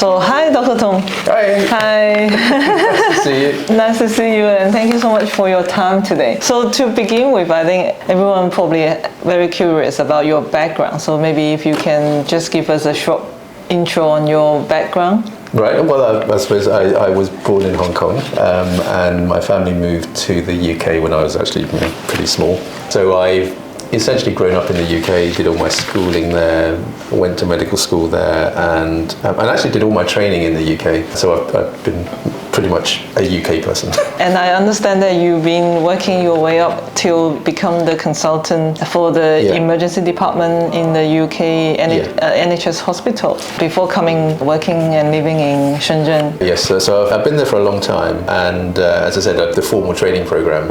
So, hi, Dr. Tong. Hi. Hi. Nice to see you. Nice to see you, and thank you so much for your time today. So, to begin with, I think everyone probably very curious about your background. So, maybe if you can just give us a short intro on your background. Right, well, I suppose I was born in Hong Kong, and my family moved to the UK when I was actually pretty small. So I've essentially grown up in the UK, did all my schooling there, went to medical school there, and actually did all my training in the UK. So I've been pretty much a UK person. And I understand that you've been working your way up to become the consultant for the emergency department in the UK NHS hospital before working and living in Shenzhen. Yes, so I've been there for a long time, and as I said, the formal training program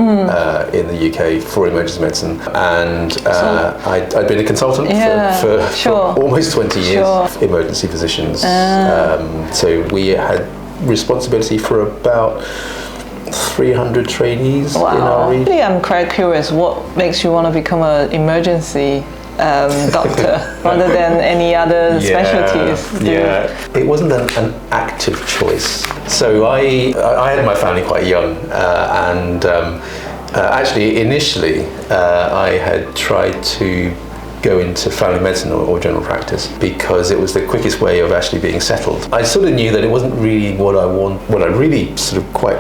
in the UK for emergency medicine, and I'd been a consultant for almost 20 years, emergency physicians. So we had responsibility for about 300 trainees in our region. Really, I'm quite curious, what makes you want to become an emergency doctor rather than any other specialties? It wasn't an active choice. So I had my family quite young, and actually initially I had tried to go into family medicine or general practice because it was the quickest way of actually being settled. I sort of knew that it wasn't really what I really sort of quite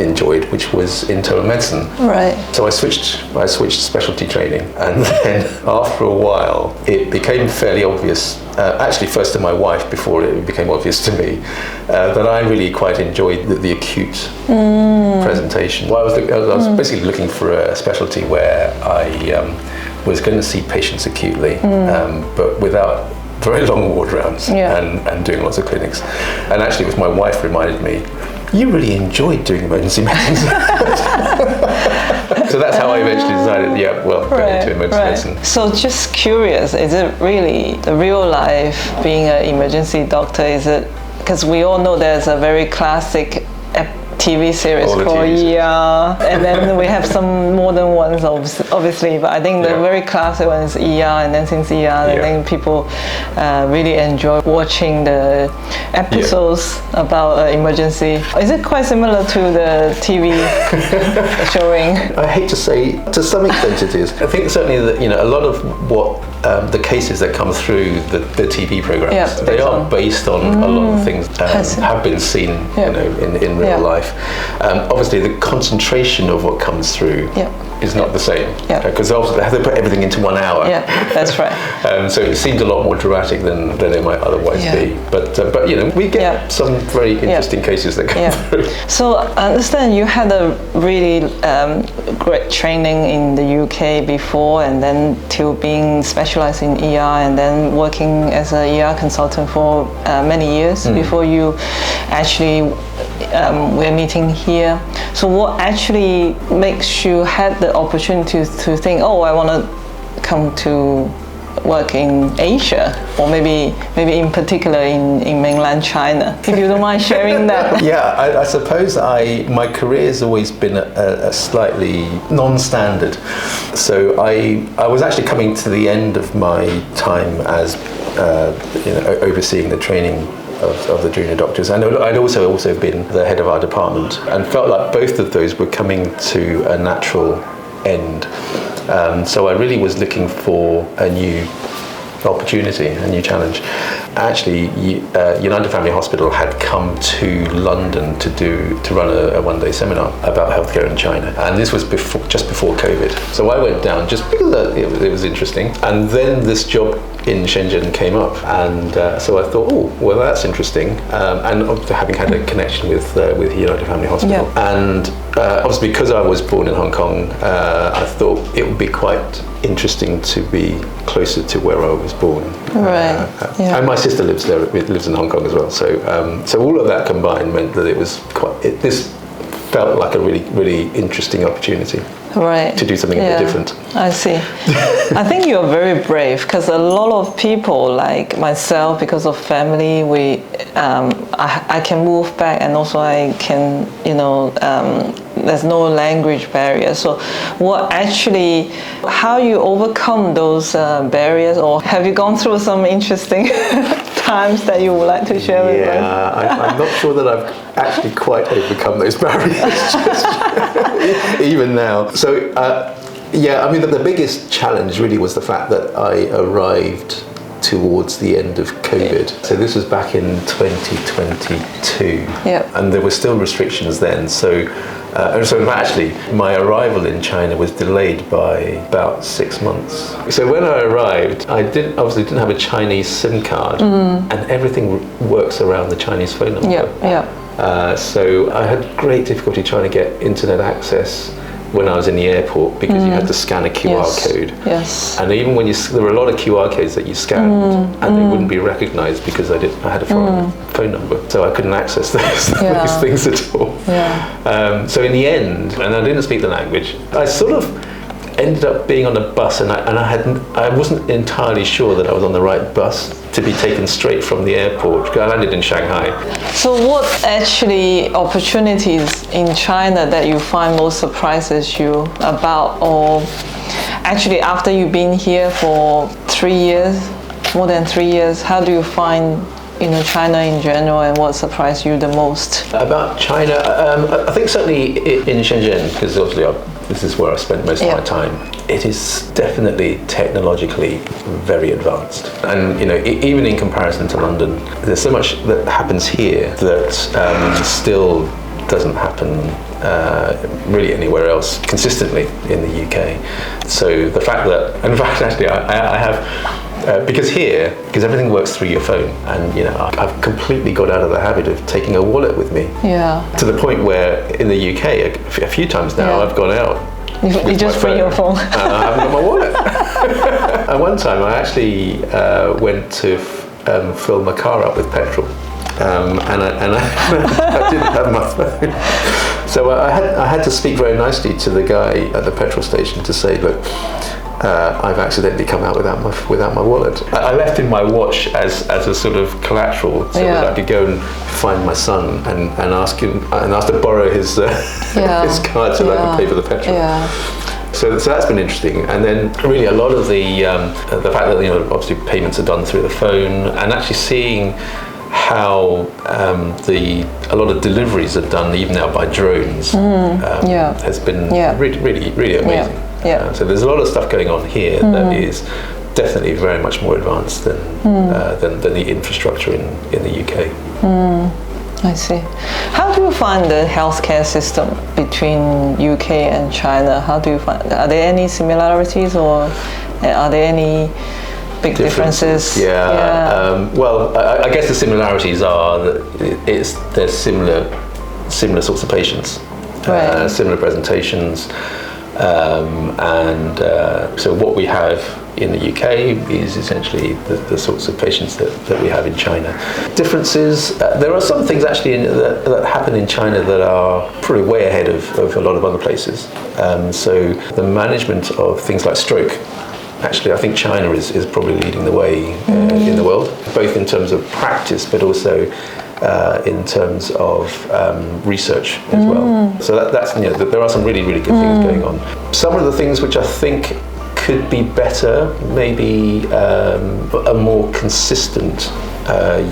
enjoyed, which was internal medicine. Right. So I switched specialty training, and then after a while it became fairly obvious, actually first to my wife before it became obvious to me, that I really quite enjoyed the acute presentation. Well, I was basically looking for a specialty where I was going to see patients acutely, but without very long ward rounds and doing lots of clinics. And actually, it was my wife reminded me, you really enjoyed doing emergency medicine. So that's how I eventually decided, going into emergency medicine. So just curious, is it really the real life being an emergency doctor? Is it, because we all know there's a very classic TV series called ER, and then we have some modern ones obviously, but I think the very classic one is ER, and then since ER I think people really enjoy watching the episodes about emergency. Is it quite similar to the TV showing? I hate to say, to some extent it is. I think certainly that a lot of what the cases that come through the TV programs, they are based on a lot of things that have been seen in real life. Obviously the concentration of what comes through is not the same, because they have to put everything into 1 hour. Yeah, that's right. So it seemed a lot more dramatic than it might otherwise be. But we get some very interesting cases that come through. So I understand you had a really great training in the UK before, and then to being specialized in ER, and then working as an ER consultant for many years before you actually we're meeting here. So what actually makes you had the opportunity to think, I want to come to work in Asia, or maybe in particular in mainland China, if you don't mind sharing that? I suppose my career has always been a slightly non-standard. So I was actually coming to the end of my time as overseeing the training of the junior doctors, and I'd also been the head of our department, and felt like both of those were coming to a natural end. So I really was looking for a new opportunity, a new challenge. Actually, United Family Hospital had come to London to run a one-day seminar about healthcare in China, and this was just before COVID. So I went down just because it was interesting, and then this job in Shenzhen came up, and so I thought, that's interesting, and having had a connection with United Family Hospital, and obviously because I was born in Hong Kong, I thought it would be quite interesting to be closer to where I was born. Right. And my sister lives in Hong Kong as well. So all of that combined meant that this felt like a really, really interesting opportunity. To do something a bit different. I see. I think you're very brave, because a lot of people like myself, because of family, I can move back, and also I can, there's no language barrier. So how you overcome those barriers, or have you gone through some interesting times that you would like to share with us? Yeah, I'm not sure that I've actually quite overcome those barriers even now. So, yeah, I mean, the biggest challenge really was the fact that I arrived towards the end of COVID. So this was back in 2022. Yep. And there were still restrictions then. So actually, my arrival in China was delayed by about 6 months. So when I arrived, I obviously didn't have a Chinese SIM card, and everything works around the Chinese phone number. Yeah. So I had great difficulty trying to get internet access when I was in the airport because you had to scan a QR code. Yes. And even when there were a lot of QR codes that you scanned and they wouldn't be recognized because I had a foreign phone number. So I couldn't access those things at all. Yeah. So in the end, and I didn't speak the language, I sort of ended up being on a bus and I wasn't entirely sure that I was on the right bus to be taken straight from the airport because I landed in Shanghai. So what actually opportunities in China that you find most surprises you about, or actually after you've been here for 3 years, more than 3 years, how do you find China in general, and what surprised you the most? About China, I think certainly in Shenzhen, because obviously this is where I spent most of my time. It is definitely technologically very advanced, and even in comparison to London, there's so much that happens here that still doesn't happen really anywhere else consistently in the UK. So the fact that, in fact, actually, I have. Because everything works through your phone, and I've completely got out of the habit of taking a wallet with me. Yeah. To the point where in the UK, a few times now, I've gone out. You just bring your phone. I haven't got my wallet. At one time, I actually went to fill my car up with petrol, and I didn't have my phone. So I had to speak very nicely to the guy at the petrol station to say, look, I've accidentally come out without my wallet. I left in my watch as a sort of collateral so that I could go and find my son and ask to borrow his his card so that I could pay for the petrol. Yeah. So that's been interesting, and then really a lot of the fact that obviously payments are done through the phone, and actually seeing how a lot of deliveries are done even now by drones has been really amazing. Yeah. So there's a lot of stuff going on here that is definitely very much more advanced than the infrastructure in the UK. I see. How do you find the healthcare system between UK and China? Are there any similarities, or are there any big differences? Well, I guess the similarities are that there's similar sorts of patients, similar presentations. So what we have in the UK is essentially the sorts of patients that we have in China. Differences, there are some things actually that happen in China that are probably way ahead of a lot of other places. So the management of things like stroke, actually I think China is probably leading the way in the world, both in terms of practice but also in terms of research as well. So that's there are some really good things going on. Some of the things which I think could be better, maybe a more consistent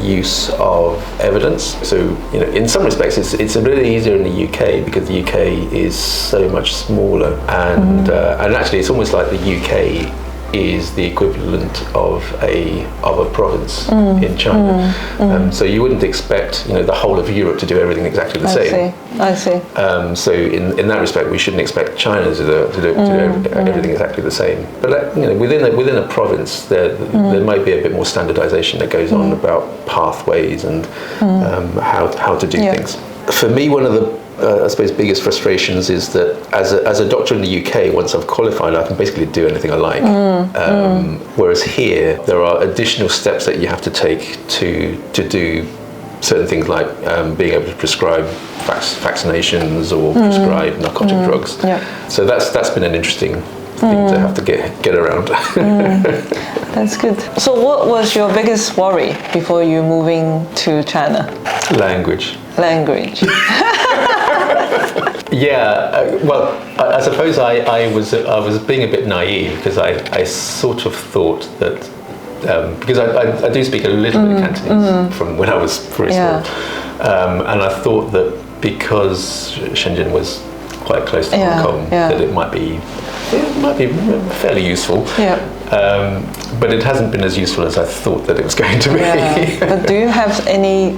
use of evidence. So in some respects it's a bit easier in the UK because the UK is so much smaller, and actually it's almost like the UK is the equivalent of a province in China. So you wouldn't expect the whole of Europe to do everything exactly the same. I see. So in that respect, we shouldn't expect China to do everything exactly the same. But within a province, there might be a bit more standardization that goes on about pathways and how to do things. For me, one of the I suppose biggest frustrations is that as a doctor in the UK, once I've qualified, I can basically do anything I like. Whereas here, there are additional steps that you have to take to do certain things like being able to prescribe vaccinations or prescribe narcotic drugs. So that's been an interesting thing to have to get around. That's good. So what was your biggest worry before you moving to China? Language. Well, I suppose I was being a bit naive because I sort of thought that because I do speak a little bit of Cantonese from when I was very small, and I thought that because Shenzhen was quite close to Hong Kong, that it might be fairly useful. Yeah. But it hasn't been as useful as I thought that it was going to be. Yeah. But do you have any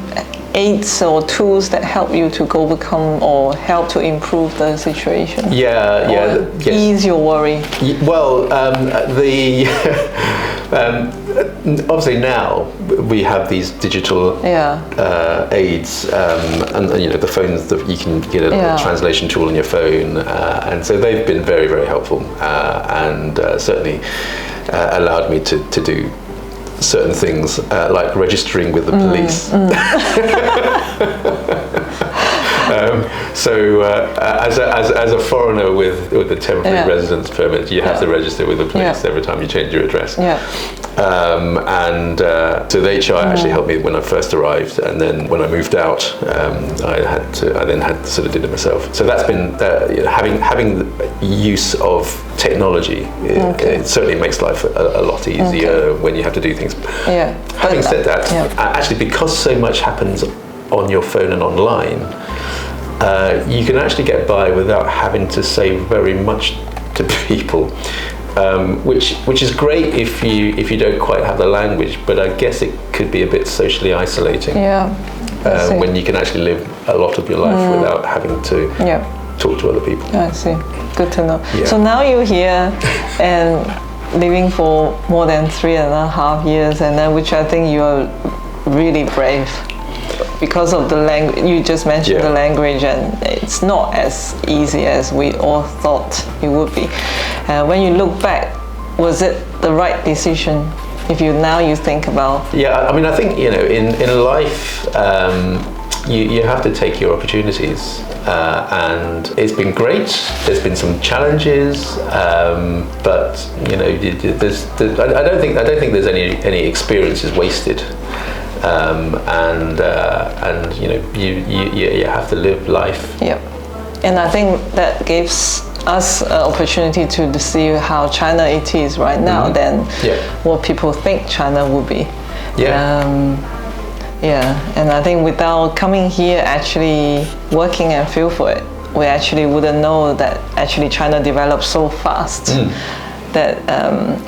aids or tools that help you to overcome or help to improve the situation? Ease your worry? Well, obviously now we have these digital aids, and the phones that you can get a translation tool on your phone, and so they've been very, very helpful, and certainly allowed me to do certain things, like registering with the police. So as a foreigner with a temporary residence permit, you have to register with the police every time you change your address. So the HR actually helped me when I first arrived, and then when I moved out, I then had to sort of do it myself. So that's been having the use of technology. It certainly makes life a lot easier when you have to do things. Having said that, actually, because so much happens on your phone and online, you can actually get by without having to say very much to people, which is great if you don't quite have the language, but I guess it could be a bit socially isolating when you can actually live a lot of your life without having to talk to other people. I see. Good to know. So now you're here and living for more than 3.5 years, and then which I think you're really brave. Because of the language, you just mentioned the language, and it's not as easy as we all thought it would be. When you look back, was it the right decision? If you think about. I mean, I think in life, you have to take your opportunities, and it's been great. There's been some challenges, but I don't think there's any experiences wasted. And you have to live life. And I think that gives us an opportunity to see how China it is right now than what people think China will be. And I think without coming here, actually working and feel for it, we actually wouldn't know that actually China develops so fast that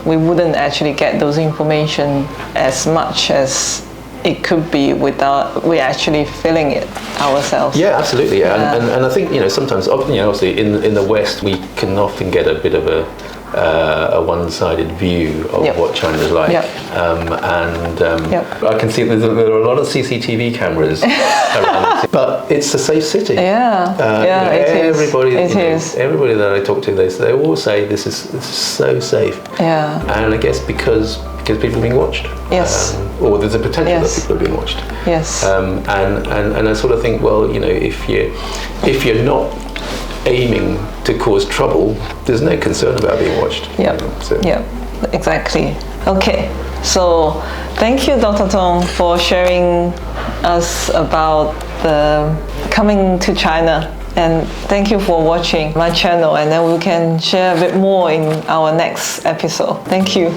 we wouldn't actually get those information as much as it could be without we actually feeling it ourselves. Absolutely. And I think sometimes obviously in the West we can often get a bit of a one-sided view of what China's like, I can see there are a lot of CCTV cameras around, but it's a safe city. Everybody that I talk to, they all say this is so safe. And I guess because people are being watched. Or there's a potential that people are being watched. And I sort of think, well, if you're not aiming to cause trouble, there's no concern about being watched. Exactly. Okay, so thank you, Dr. Tong, for sharing us about the coming to China, and thank you for watching my channel, and then we can share a bit more in our next episode. Thank you.